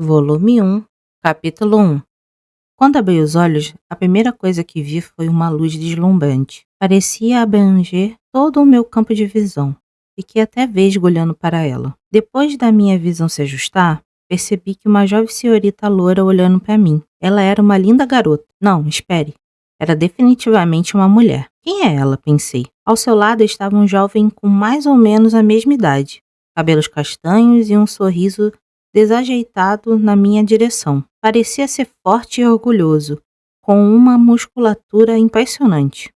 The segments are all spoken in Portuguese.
Volume 1, Capítulo 1. Quando abri os olhos, a primeira coisa que vi foi uma luz deslumbrante. Parecia abranger todo o meu campo de visão. Fiquei até vesgo olhando para ela. Depois da minha visão se ajustar, percebi que uma jovem senhorita loura olhando para mim. Ela era uma linda garota. Não, espere. Era definitivamente uma mulher. Quem é ela? Pensei. Ao seu lado estava um jovem com mais ou menos a mesma idade. Cabelos castanhos e um sorriso desajeitado na minha direção. Parecia ser forte e orgulhoso, com uma musculatura impressionante.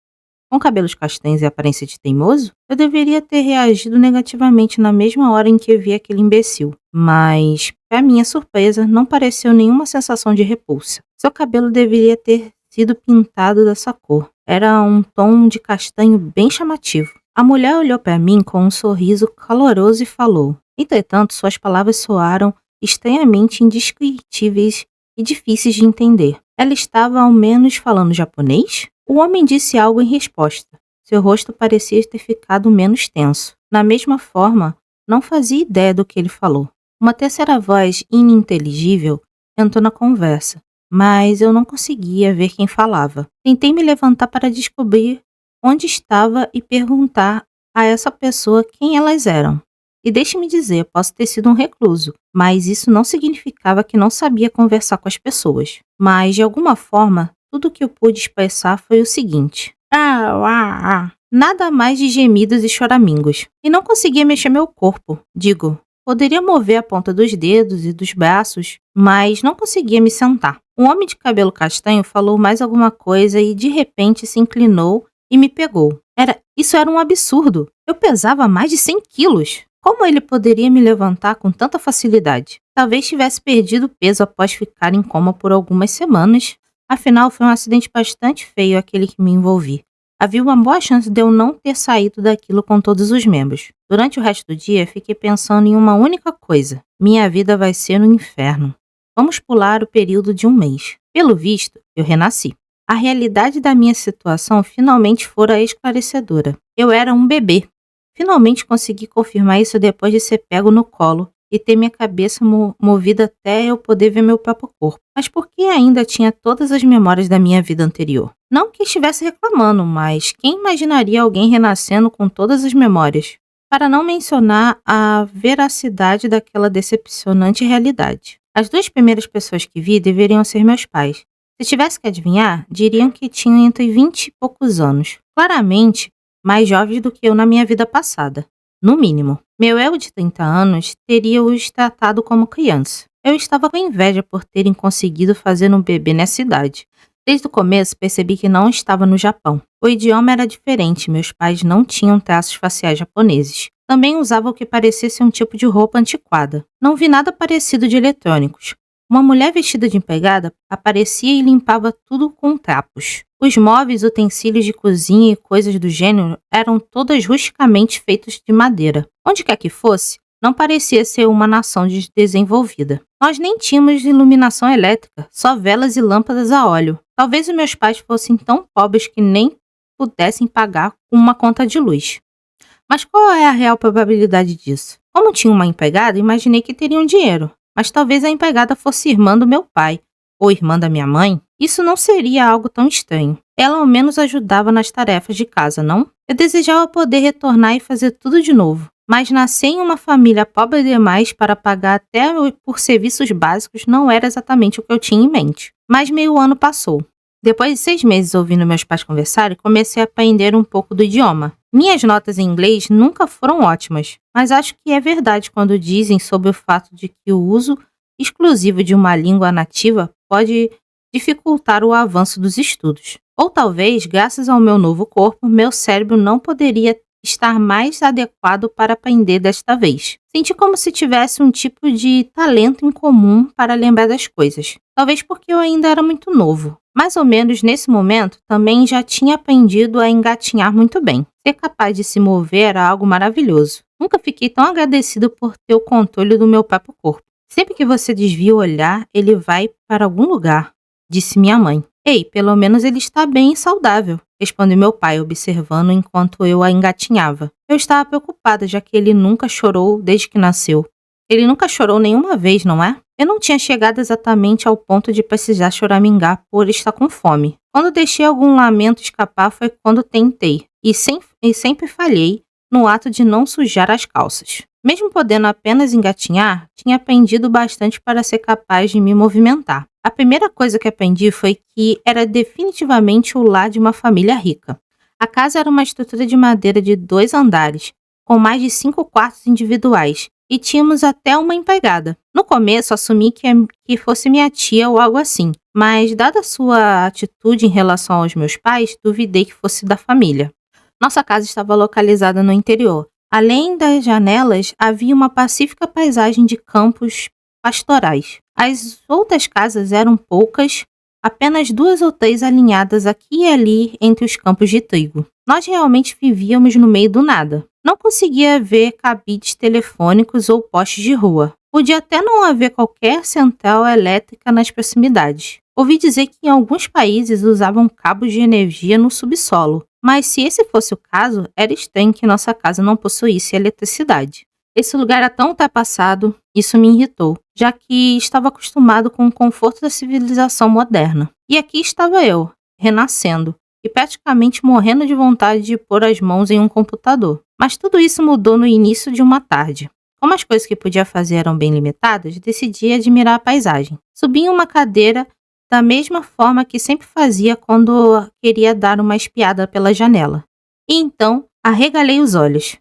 Com cabelos castanhos e aparência de teimoso, eu deveria ter reagido negativamente na mesma hora em que vi aquele imbecil. Mas, para minha surpresa, não pareceu nenhuma sensação de repulsa. Seu cabelo deveria ter sido pintado dessa cor. Era um tom de castanho bem chamativo. A mulher olhou para mim com um sorriso caloroso e falou. Entretanto, suas palavras soaram estranhamente indescritíveis e difíceis de entender. Ela estava ao menos falando japonês? O homem disse algo em resposta. Seu rosto parecia ter ficado menos tenso. Na mesma forma, não fazia ideia do que ele falou. Uma terceira voz ininteligível entrou na conversa, mas eu não conseguia ver quem falava. Tentei me levantar para descobrir onde estava e perguntar a essa pessoa quem elas eram. E deixe-me dizer, posso ter sido um recluso, mas isso não significava que não sabia conversar com as pessoas. Mas, de alguma forma, tudo que eu pude expressar foi o seguinte. Nada mais de gemidos e choramingos. E não conseguia mexer meu corpo. Poderia mover a ponta dos dedos e dos braços, mas não conseguia me sentar. Um homem de cabelo castanho falou mais alguma coisa e, de repente, se inclinou e me pegou. Isso era um absurdo. Eu pesava mais de 100 quilos. Como ele poderia me levantar com tanta facilidade? Talvez tivesse perdido peso após ficar em coma por algumas semanas. Afinal, foi um acidente bastante feio aquele que me envolvi. Havia uma boa chance de eu não ter saído daquilo com todos os membros. Durante o resto do dia, fiquei pensando em uma única coisa. Minha vida vai ser um inferno. Vamos pular o período de um mês. Pelo visto, eu renasci. A realidade da minha situação finalmente fora esclarecedora. Eu era um bebê. Finalmente consegui confirmar isso depois de ser pego no colo e ter minha cabeça movida até eu poder ver meu próprio corpo. Mas por que ainda tinha todas as memórias da minha vida anterior? Não que estivesse reclamando, mas quem imaginaria alguém renascendo com todas as memórias? Para não mencionar a veracidade daquela decepcionante realidade. As duas primeiras pessoas que vi deveriam ser meus pais. Se tivesse que adivinhar, diriam que tinham entre 20 e poucos anos. Claramente, mais jovens do que eu na minha vida passada. No mínimo. Meu eu de 30 anos teria os tratado como criança. Eu estava com inveja por terem conseguido fazer um bebê nessa idade. Desde o começo percebi que não estava no Japão. O idioma era diferente, meus pais não tinham traços faciais japoneses. Também usavam o que parecia ser um tipo de roupa antiquada. Não vi nada parecido de eletrônicos. Uma mulher vestida de empregada aparecia e limpava tudo com trapos. Os móveis, utensílios de cozinha e coisas do gênero eram todas rusticamente feitos de madeira. Onde quer que fosse, não parecia ser uma nação desenvolvida. Nós nem tínhamos iluminação elétrica, só velas e lâmpadas a óleo. Talvez os meus pais fossem tão pobres que nem pudessem pagar uma conta de luz. Mas qual é a real probabilidade disso? Como tinha uma empregada, imaginei que teriam dinheiro. Mas talvez a empregada fosse irmã do meu pai, ou irmã da minha mãe. Isso não seria algo tão estranho. Ela ao menos ajudava nas tarefas de casa, não? Eu desejava poder retornar e fazer tudo de novo. Mas nascer em uma família pobre demais para pagar até por serviços básicos não era exatamente o que eu tinha em mente. Mas meio ano passou. Depois de 6 meses ouvindo meus pais conversarem, comecei a aprender um pouco do idioma. Minhas notas em inglês nunca foram ótimas, mas acho que é verdade quando dizem sobre o fato de que o uso exclusivo de uma língua nativa pode dificultar o avanço dos estudos. Ou talvez, graças ao meu novo corpo, meu cérebro não poderia estar mais adequado para aprender desta vez. Senti como se tivesse um tipo de talento em comum para lembrar das coisas. Talvez porque eu ainda era muito novo. Mais ou menos nesse momento, também já tinha aprendido a engatinhar muito bem. Ser capaz de se mover era algo maravilhoso. Nunca fiquei tão agradecido por ter o controle do meu próprio corpo. Sempre que você desvia o olhar, ele vai para algum lugar, disse minha mãe. Ei, pelo menos ele está bem e saudável, respondeu meu pai, observando enquanto eu a engatinhava. Eu estava preocupada, já que ele nunca chorou desde que nasceu. Ele nunca chorou nenhuma vez, não é? Eu não tinha chegado exatamente ao ponto de precisar choramingar por estar com fome. Quando deixei algum lamento escapar foi quando tentei, e sempre falhei no ato de não sujar as calças. Mesmo podendo apenas engatinhar, tinha aprendido bastante para ser capaz de me movimentar. A primeira coisa que aprendi foi que era definitivamente o lar de uma família rica. A casa era uma estrutura de madeira de 2 andares, com mais de 5 quartos individuais, e tínhamos até uma empregada. No começo, assumi que fosse minha tia ou algo assim, mas dada sua atitude em relação aos meus pais, duvidei que fosse da família. Nossa casa estava localizada no interior. Além das janelas, havia uma pacífica paisagem de campos pastorais. As outras casas eram poucas, apenas 2 ou 3 alinhadas aqui e ali entre os campos de trigo. Nós realmente vivíamos no meio do nada. Não conseguia ver cabides telefônicos ou postes de rua. Podia até não haver qualquer central elétrica nas proximidades. Ouvi dizer que em alguns países usavam cabos de energia no subsolo, mas se esse fosse o caso, era estranho que nossa casa não possuísse eletricidade. Esse lugar era tão ultrapassado, isso me irritou, já que estava acostumado com o conforto da civilização moderna. E aqui estava eu, renascendo, e praticamente morrendo de vontade de pôr as mãos em um computador. Mas tudo isso mudou no início de uma tarde. Como as coisas que podia fazer eram bem limitadas, decidi admirar a paisagem. Subi em uma cadeira da mesma forma que sempre fazia quando queria dar uma espiada pela janela. E então, arregalei os olhos.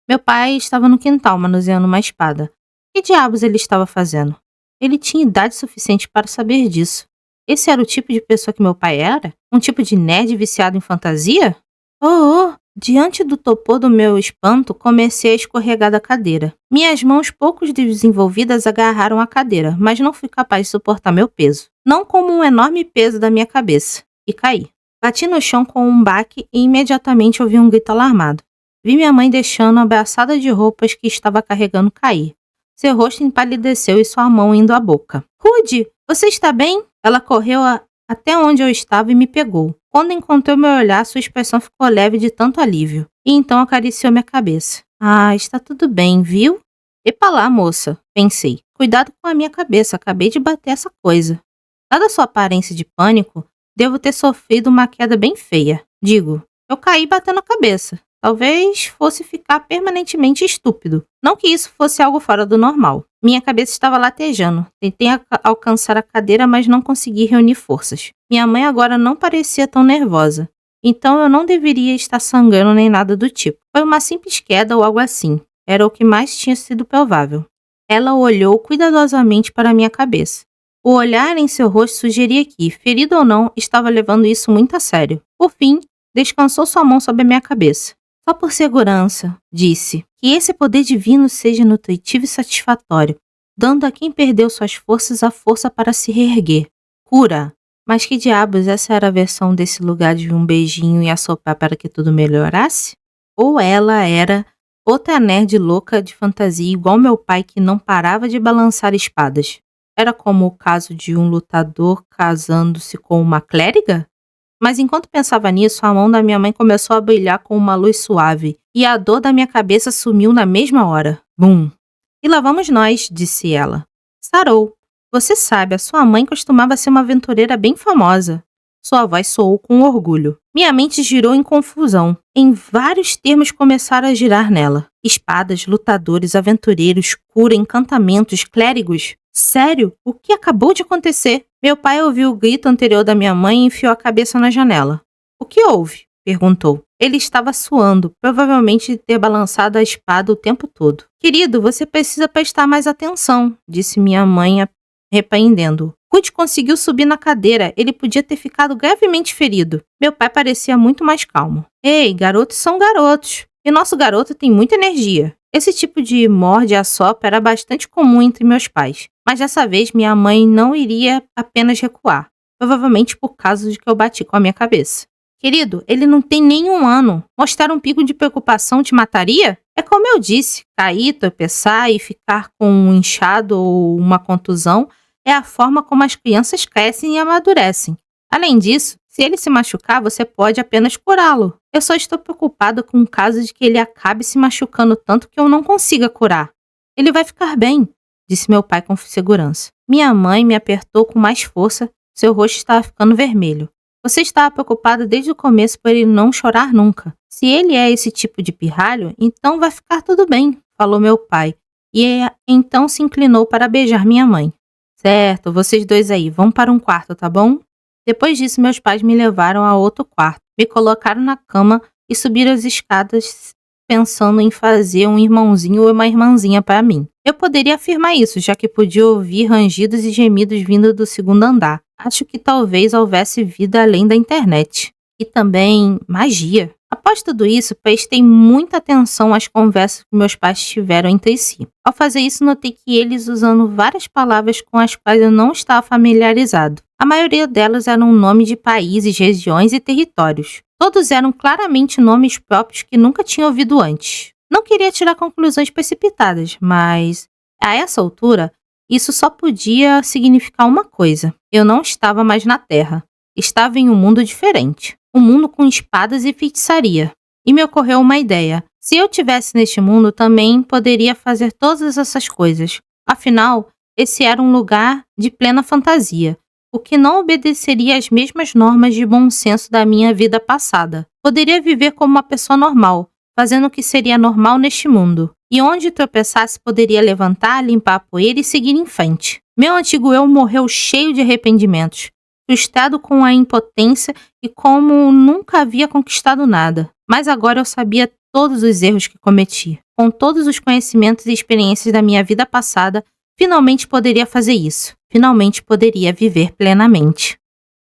Meu pai estava no quintal manuseando uma espada. Que diabos ele estava fazendo? Ele tinha idade suficiente para saber disso. Esse era o tipo de pessoa que meu pai era? Um tipo de nerd viciado em fantasia? Oh! Diante do topor do meu espanto, comecei a escorregar da cadeira. Minhas mãos pouco desenvolvidas agarraram a cadeira, mas não fui capaz de suportar meu peso. Não como um enorme peso da minha cabeça. E caí. Bati no chão com um baque e imediatamente ouvi um grito alarmado. Vi minha mãe deixando a abraçada de roupas que estava carregando cair. Seu rosto empalideceu e sua mão indo à boca. Rudy, você está bem? Ela correu até onde eu estava e me pegou. Quando encontrou meu olhar, sua expressão ficou leve de tanto alívio. E então acariciou minha cabeça. Ah, está tudo bem, viu? Epa lá, moça, pensei. Cuidado com a minha cabeça, acabei de bater essa coisa. Dada sua aparência de pânico, devo ter sofrido uma queda bem feia. Digo, eu caí batendo a cabeça. Talvez fosse ficar permanentemente estúpido. Não que isso fosse algo fora do normal. Minha cabeça estava latejando. Tentei alcançar a cadeira, mas não consegui reunir forças. Minha mãe agora não parecia tão nervosa. Então eu não deveria estar sangrando nem nada do tipo. Foi uma simples queda ou algo assim. Era o que mais tinha sido provável. Ela olhou cuidadosamente para minha cabeça. O olhar em seu rosto sugeria que, ferido ou não, estava levando isso muito a sério. Por fim, descansou sua mão sobre a minha cabeça. Só por segurança, disse, que esse poder divino seja nutritivo e satisfatório, dando a quem perdeu suas forças a força para se reerguer. Cura! Mas que diabos, essa era a versão desse lugar de um beijinho e assoprar para que tudo melhorasse? Ou ela era outra nerd louca de fantasia igual meu pai que não parava de balançar espadas? Era como o caso de um lutador casando-se com uma clériga? Mas enquanto pensava nisso, a mão da minha mãe começou a brilhar com uma luz suave, e a dor da minha cabeça sumiu na mesma hora. Bum! E lá vamos nós, disse ela. Sarou. Você sabe, a sua mãe costumava ser uma aventureira bem famosa. Sua voz soou com orgulho. Minha mente girou em confusão. Em vários termos começaram a girar nela. Espadas, lutadores, aventureiros, cura, encantamentos, clérigos. Sério? O que acabou de acontecer? Meu pai ouviu o grito anterior da minha mãe e enfiou a cabeça na janela. O que houve? Perguntou. Ele estava suando, provavelmente de ter balançado a espada o tempo todo. Querido, você precisa prestar mais atenção, disse minha mãe, repreendendo-o. Ruth conseguiu subir na cadeira, ele podia ter ficado gravemente ferido. Meu pai parecia muito mais calmo. Ei, garotos são garotos. E nosso garoto tem muita energia. Esse tipo de morde a sopra era bastante comum entre meus pais. Mas dessa vez minha mãe não iria apenas recuar. Provavelmente por causa de que eu bati com a minha cabeça. Querido, ele não tem nenhum ano. Mostrar um pico de preocupação te mataria? É como eu disse, cair, tropeçar e ficar com um inchado ou uma contusão é a forma como as crianças crescem e amadurecem. Além disso, se ele se machucar, você pode apenas curá-lo. Eu só estou preocupada com o caso de que ele acabe se machucando tanto que eu não consiga curar. Ele vai ficar bem, disse meu pai com segurança. Minha mãe me apertou com mais força, seu rosto estava ficando vermelho. Você estava preocupada desde o começo por ele não chorar nunca. Se ele é esse tipo de pirralho, então vai ficar tudo bem, falou meu pai, e então se inclinou para beijar minha mãe. Certo, vocês dois aí, vão para um quarto, tá bom? Depois disso, meus pais me levaram a outro quarto, me colocaram na cama e subiram as escadas pensando em fazer um irmãozinho ou uma irmãzinha para mim. Eu poderia afirmar isso, já que podia ouvir rangidos e gemidos vindo do segundo andar. Acho que talvez houvesse vida além da internet. E também magia. Após tudo isso, prestei muita atenção às conversas que meus pais tiveram entre si. Ao fazer isso, notei que eles usando várias palavras com as quais eu não estava familiarizado. A maioria delas eram nomes de países, regiões e territórios. Todos eram claramente nomes próprios que nunca tinha ouvido antes. Não queria tirar conclusões precipitadas, mas, a essa altura, isso só podia significar uma coisa. Eu não estava mais na Terra. Estava em um mundo diferente. Um mundo com espadas e feitiçaria. E me ocorreu uma ideia. Se eu estivesse neste mundo, também poderia fazer todas essas coisas. Afinal, esse era um lugar de plena fantasia, o que não obedeceria às mesmas normas de bom senso da minha vida passada. Poderia viver como uma pessoa normal, fazendo o que seria normal neste mundo. E onde tropeçasse, poderia levantar, limpar a poeira e seguir em frente. Meu antigo eu morreu cheio de arrependimentos, frustrado com a impotência e como nunca havia conquistado nada. Mas agora eu sabia todos os erros que cometi. Com todos os conhecimentos e experiências da minha vida passada, finalmente poderia fazer isso. Finalmente poderia viver plenamente.